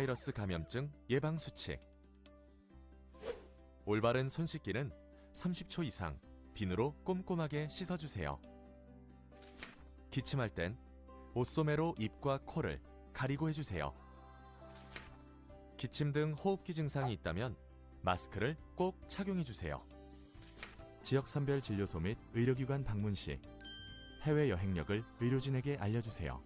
바이러스 감염증 예방 수칙. 올바른 손 씻기는 30초 이상 비누로 꼼꼼하게 씻어주세요. 기침할 땐 옷소매로 입과 코를 가리고 해주세요. 기침 등 호흡기 증상이 있다면 마스크를 꼭 착용해주세요. 지역선별 진료소 및 의료기관 방문 시 해외 여행력을 의료진에게 알려주세요.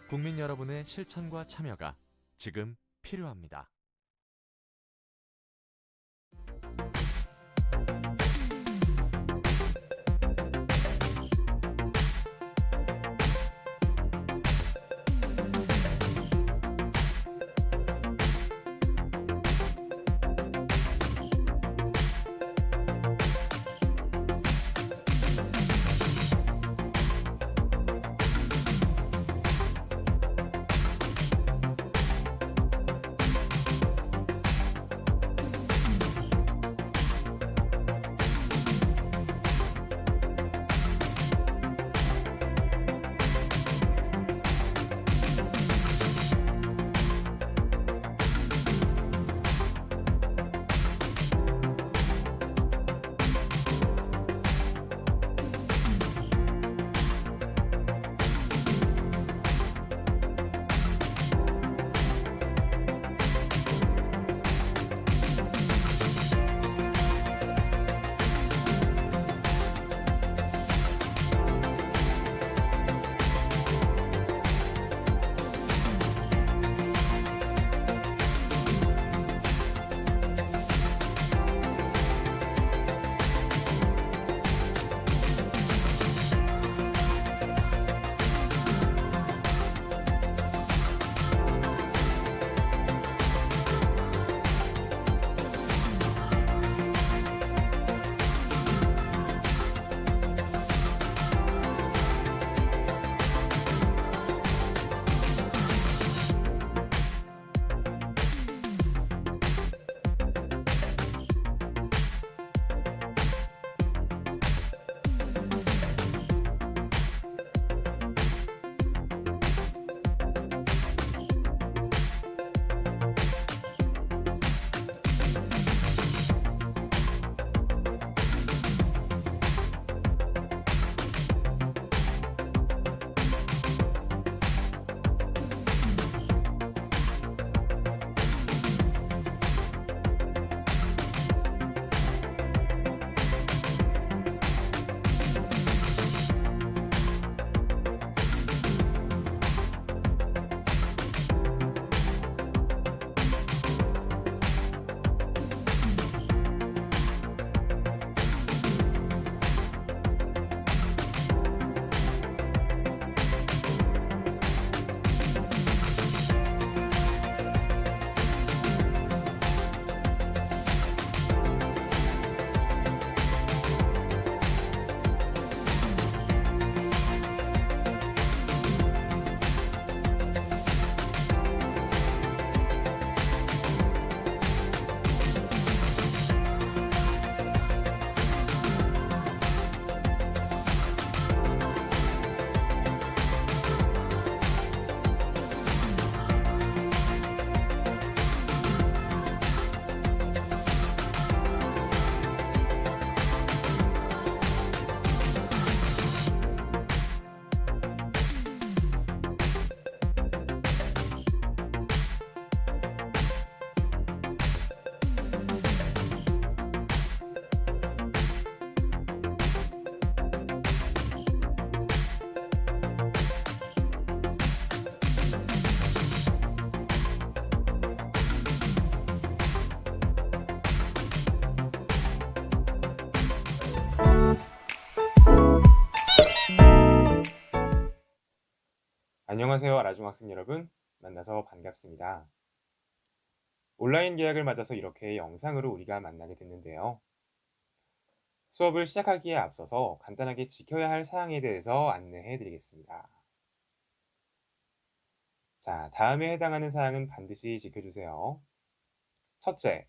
국민 여러분의 실천과 참여가 지금 필요합니다. 안녕하세요, 아라중학생 여러분. 만나서 반갑습니다. 온라인 개학을 맞아서 이렇게 영상으로 우리가 만나게 됐는데요. 수업을 시작하기에 앞서서 간단하게 지켜야 할 사항에 대해서 안내해 드리겠습니다. 자, 다음에 해당하는 사항은 반드시 지켜주세요. 첫째,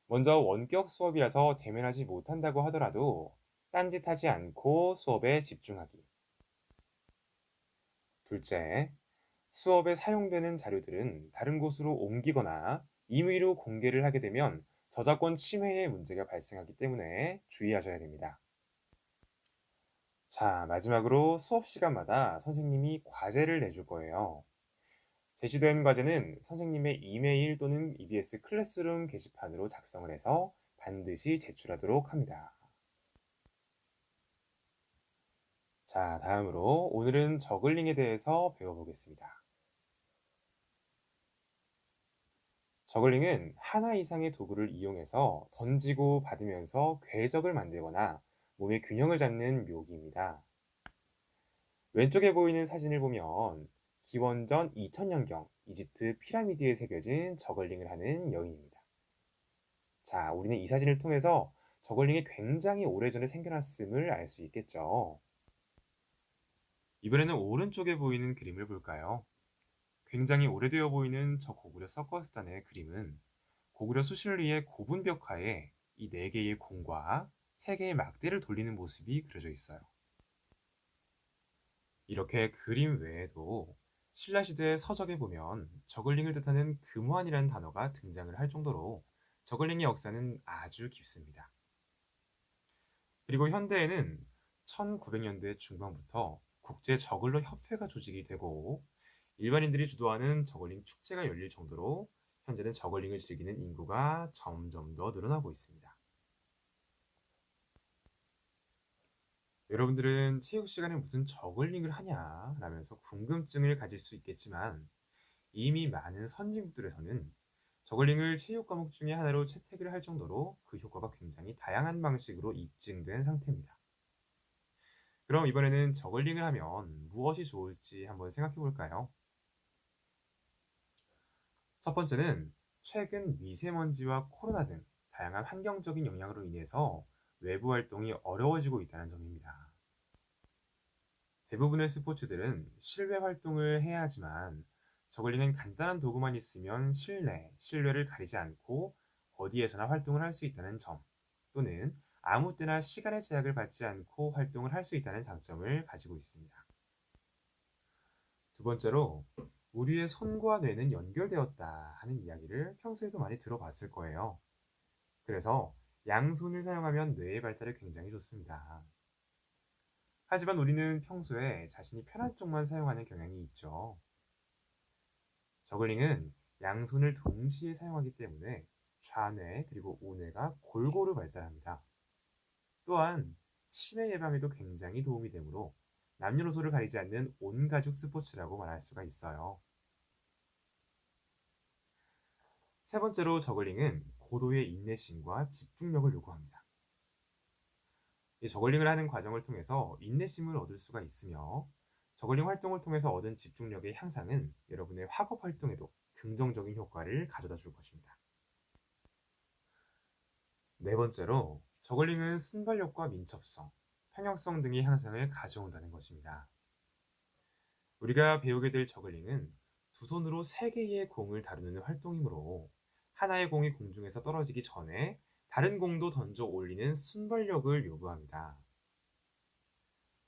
먼저 원격 수업이라서 대면하지 못한다고 하더라도 딴짓하지 않고 수업에 집중하기. 둘째, 수업에 사용되는 자료들은 다른 곳으로 옮기거나 임의로 공개를 하게 되면 저작권 침해의 문제가 발생하기 때문에 주의하셔야 됩니다. 자, 마지막으로 수업 시간마다 선생님이 과제를 내줄 거예요. 제시된 과제는 선생님의 이메일 또는 EBS 클래스룸 게시판으로 작성을 해서 반드시 제출하도록 합니다. 자, 다음으로 오늘은 저글링에 대해서 배워보겠습니다. 저글링은 하나 이상의 도구를 이용해서 던지고 받으면서 궤적을 만들거나 몸의 균형을 잡는 묘기입니다. 왼쪽에 보이는 사진을 보면 기원전 2000년경 이집트 피라미드에 새겨진 저글링을 하는 여인입니다. 자, 우리는 이 사진을 통해서 저글링이 굉장히 오래전에 생겨났음을 알 수 있겠죠. 이번에는 오른쪽에 보이는 그림을 볼까요? 굉장히 오래되어 보이는 저 고구려 서커스단의 그림은 고구려 수실리의 고분 벽화에 이 네 개의 공과 세 개의 막대를 돌리는 모습이 그려져 있어요. 이렇게 그림 외에도 신라시대 서적에 보면 저글링을 뜻하는 금환이라는 단어가 등장을 할 정도로 저글링의 역사는 아주 깊습니다. 그리고 현대에는 1900년대 중반부터 국제 저글러 협회가 조직이 되고 일반인들이 주도하는 저글링 축제가 열릴 정도로 현재는 저글링을 즐기는 인구가 점점 더 늘어나고 있습니다. 여러분들은 체육 시간에 무슨 저글링을 하냐 라면서 궁금증을 가질 수 있겠지만 이미 많은 선진국들에서는 저글링을 체육 과목 중에 하나로 채택을 할 정도로 그 효과가 굉장히 다양한 방식으로 입증된 상태입니다. 그럼 이번에는 저글링을 하면 무엇이 좋을지 한번 생각해 볼까요? 첫 번째는 최근 미세먼지와 코로나 등 다양한 환경적인 영향으로 인해서 외부 활동이 어려워지고 있다는 점입니다. 대부분의 스포츠들은 실외 활동을 해야 하지만 저글링은 간단한 도구만 있으면 실외를 가리지 않고 어디에서나 활동을 할 수 있다는 점 또는 아무 때나 시간의 제약을 받지 않고 활동을 할 수 있다는 장점을 가지고 있습니다. 두 번째로 우리의 손과 뇌는 연결되었다 하는 이야기를 평소에도 많이 들어봤을 거예요. 그래서 양손을 사용하면 뇌의 발달에 굉장히 좋습니다. 하지만 우리는 평소에 자신이 편한 쪽만 사용하는 경향이 있죠. 저글링은 양손을 동시에 사용하기 때문에 좌뇌 그리고 우뇌가 골고루 발달합니다. 또한 치매 예방에도 굉장히 도움이 되므로 남녀노소를 가리지 않는 온가족 스포츠라고 말할 수가 있어요. 세 번째로 저글링은 고도의 인내심과 집중력을 요구합니다. 이 저글링을 하는 과정을 통해서 인내심을 얻을 수가 있으며 저글링 활동을 통해서 얻은 집중력의 향상은 여러분의 학업 활동에도 긍정적인 효과를 가져다 줄 것입니다. 네 번째로 저글링은 순발력과 민첩성, 평형성 등의 향상을 가져온다는 것입니다. 우리가 배우게 될 저글링은 두 손으로 세 개의 공을 다루는 활동이므로 하나의 공이 공중에서 떨어지기 전에 다른 공도 던져 올리는 순발력을 요구합니다.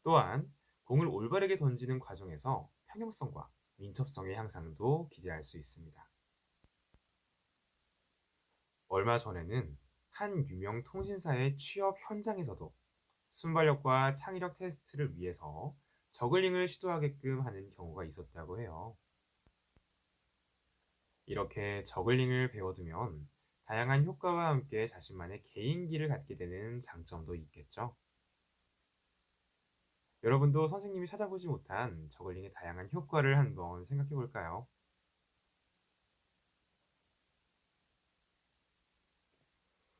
또한 공을 올바르게 던지는 과정에서 평형성과 민첩성의 향상도 기대할 수 있습니다. 얼마 전에는 한 유명 통신사의 취업 현장에서도 순발력과 창의력 테스트를 위해서 저글링을 시도하게끔 하는 경우가 있었다고 해요. 이렇게 저글링을 배워두면 다양한 효과와 함께 자신만의 개인기를 갖게 되는 장점도 있겠죠. 여러분도 선생님이 찾아보지 못한 저글링의 다양한 효과를 한번 생각해 볼까요?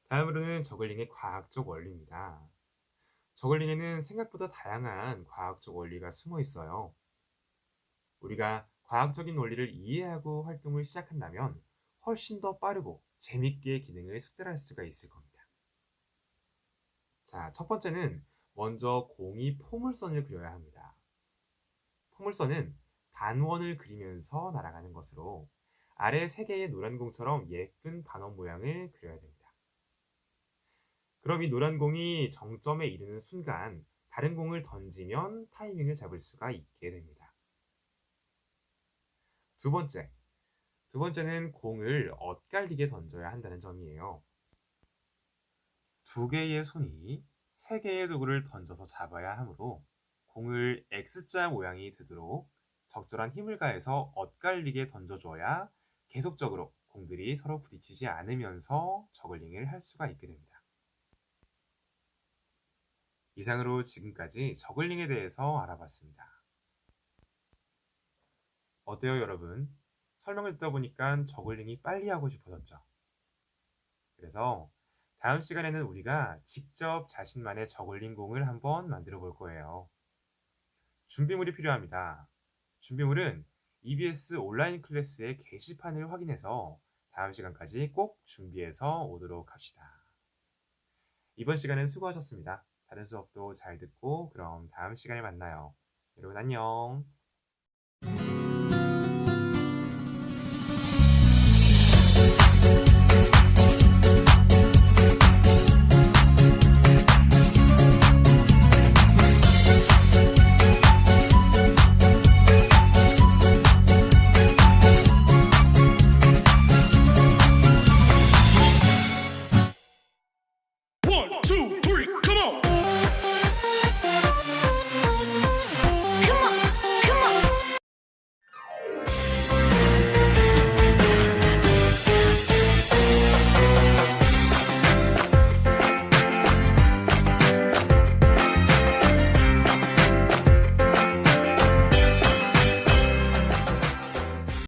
다음으로는 저글링의 과학적 원리입니다. 저글링에는 생각보다 다양한 과학적 원리가 숨어 있어요. 우리가 과학적인 원리를 이해하고 활동을 시작한다면 훨씬 더 빠르고 재밌게 기능을 숙달할 수가 있을 겁니다. 자, 첫 번째는 먼저 공이 포물선을 그려야 합니다. 포물선은 반원을 그리면서 날아가는 것으로 아래 세 개의 노란 공처럼 예쁜 반원 모양을 그려야 됩니다. 그럼 이 노란 공이 정점에 이르는 순간 다른 공을 던지면 타이밍을 잡을 수가 있게 됩니다. 두 번째는 공을 엇갈리게 던져야 한다는 점이에요. 두 개의 손이 세 개의 도구를 던져서 잡아야 하므로 공을 X자 모양이 되도록 적절한 힘을 가해서 엇갈리게 던져줘야 계속적으로 공들이 서로 부딪히지 않으면서 저글링을 할 수가 있게 됩니다. 이상으로 지금까지 저글링에 대해서 알아봤습니다. 어때요, 여러분? 설명을 듣다 보니까 저글링이 빨리 하고 싶어졌죠? 그래서 다음 시간에는 우리가 직접 자신만의 저글링 공을 한번 만들어 볼 거예요. 준비물이 필요합니다. 준비물은 EBS 온라인 클래스의 게시판을 확인해서 다음 시간까지 꼭 준비해서 오도록 합시다. 이번 시간은 수고하셨습니다. 다른 수업도 잘 듣고 그럼 다음 시간에 만나요. 여러분 안녕.